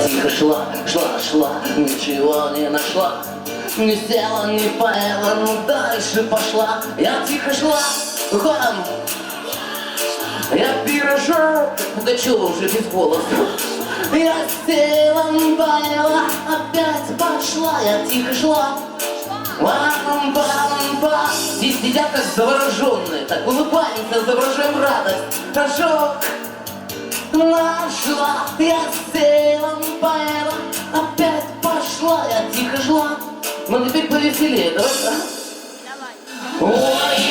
тихо шла, шла, ничего не нашла. Не села, не поела, но дальше пошла. Я тихо шла, ходом. Я пирожок, как Пугачева уже без голоса. Я села, поела, опять пошла. Я тихо шла. Пам-пам-пам. Здесь сидят как завороженные, так улыбаемся, изображаем радость. Ожог нашла, я села, поела, опять пошла, я тихо шла. Но теперь повеселее, давай. Ой,